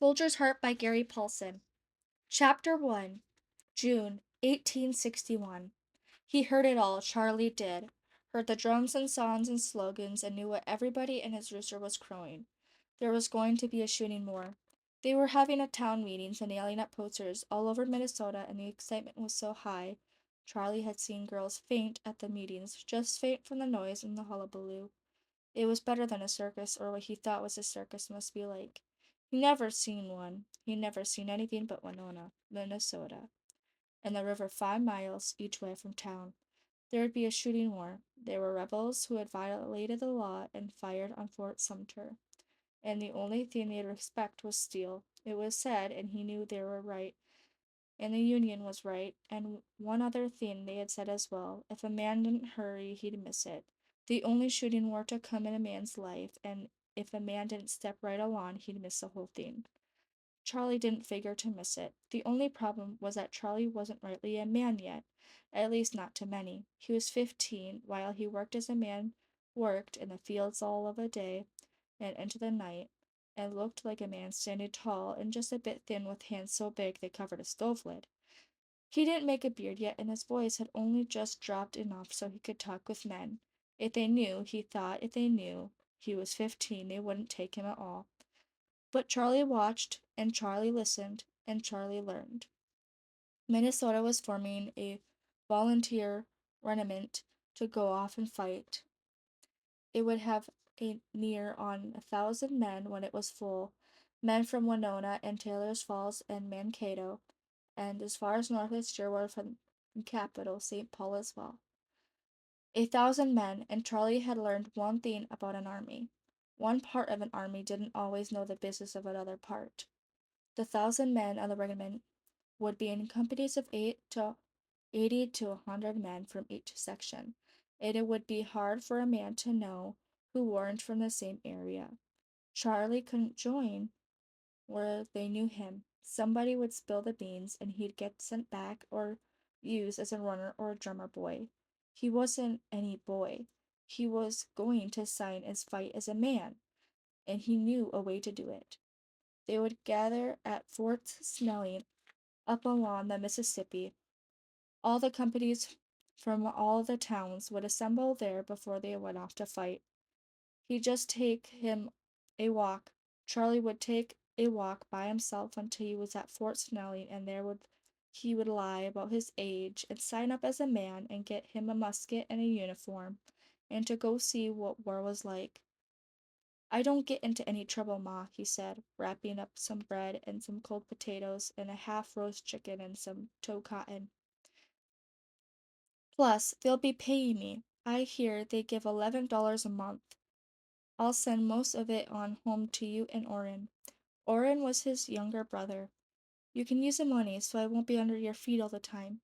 Soldier's Heart by Gary Paulsen. Chapter 1. June 1861. He heard it all, Charley did. Heard the drums and songs and slogans and knew what everybody in his rooster was crowing. There was going to be a shooting war. They were having a town meeting and nailing up posters all over Minnesota, and the excitement was so high. Charley had seen girls faint at the meetings, just faint from the noise and the hullabaloo. It was better than a circus, or what he thought was a circus must be like. He never seen one. He never seen anything but Winona, Minnesota, and the river 5 miles each way from town. There would be a shooting war. There were rebels who had violated the law and fired on Fort Sumter, and the only thing they'd respect was steel. It was said, and he knew they were right, and the Union was right, and one other thing they had said as well: if a man didn't hurry, he'd miss it. The only shooting war to come in a man's life, and if a man didn't step right along, he'd miss the whole thing. Charley didn't figure to miss it. The only problem was that Charley wasn't rightly a man yet, at least not to many. He was 15, while he worked as a man worked in the fields all of a day and into the night, and looked like a man standing tall and just a bit thin with hands so big they covered a stove lid. He didn't make a beard yet, and his voice had only just dropped enough so he could talk with men. If they knew, he thought, if they knew he was 15, they wouldn't take him at all. But Charley watched, and Charley listened, and Charley learned. Minnesota was forming a volunteer regiment to go off and fight. It would have a near on 1,000 men when it was full, men from Winona and Taylor's Falls and Mankato, and as far as north as Sherwood from the capital, St. Paul as well. 1,000 men, and Charley had learned one thing about an army. One part of an army didn't always know the business of another part. The 1,000 men of the regiment would be in companies of 80 to 100 men from each section, and it would be hard for a man to know who weren't from the same area. Charley couldn't join where they knew him. Somebody would spill the beans, and he'd get sent back or used as a runner or a drummer boy. He wasn't any boy. He was going to sign his fight as a man, and he knew a way to do it. They would gather at Fort Snelling up along the Mississippi. All the companies from all the towns would assemble there before they went off to fight. He'd just take him a walk. Charley would take a walk by himself until he was at Fort Snelling, and there would he would lie about his age and sign up as a man and get him a musket and a uniform, and to go see what war was like. I don't get into any trouble, Ma, he said, wrapping up some bread and some cold potatoes and a half-roast chicken and some tow cotton. Plus, they'll be paying me. I hear they give $11 a month. I'll send most of it on home to you and Orrin. Orrin was his younger brother. You can use the money so I won't be under your feet all the time.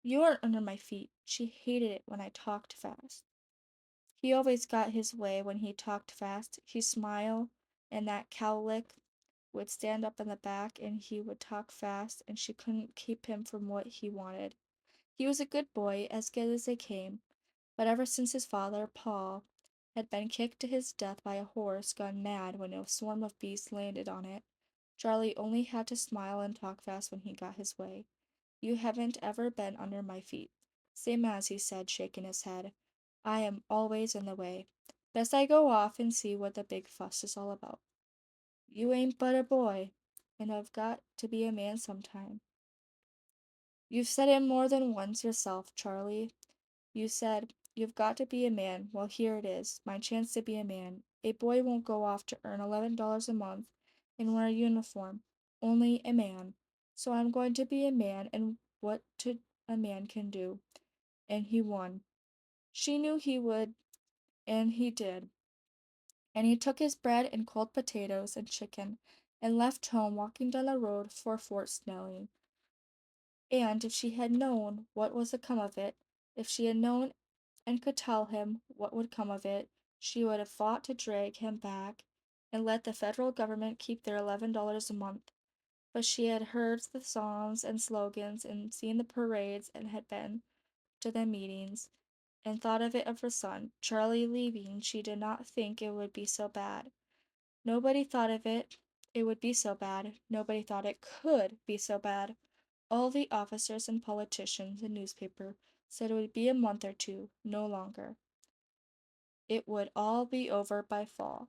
You aren't under my feet. She hated it when I talked fast. He always got his way when he talked fast. He'd smile, and that cowlick would stand up in the back, and he would talk fast, and she couldn't keep him from what he wanted. He was a good boy, as good as they came, but ever since his father, Paul, had been kicked to his death by a horse gone mad when a swarm of bees landed on it, Charley only had to smile and talk fast when he got his way. You haven't ever been under my feet. Same as, he said, shaking his head. I am always in the way. Best I go off and see what the big fuss is all about. You ain't but a boy, and I've got to be a man sometime. You've said it more than once yourself, Charley. You said, you've got to be a man. Well, here it is, my chance to be a man. A boy won't go off to earn $11 a month and wear a uniform. Only a man. So I'm going to be a man and a man can do. And he won. She knew he would, and he did. And he took his bread and cold potatoes and chicken and left home, walking down the road for Fort Snelling. And if she had known what was to come of it, if she had known and could tell him what would come of it, she would have fought to drag him back and let the federal government keep their $11 a month. But she had heard the songs and slogans and seen the parades and had been to the meetings and thought of her son. Charley leaving, she did not think it would be so bad. Nobody thought of it. it would be so bad. Nobody thought it could be so bad. All the officers and politicians and newspaper said it would be a month or two, no longer. It would all be over by fall.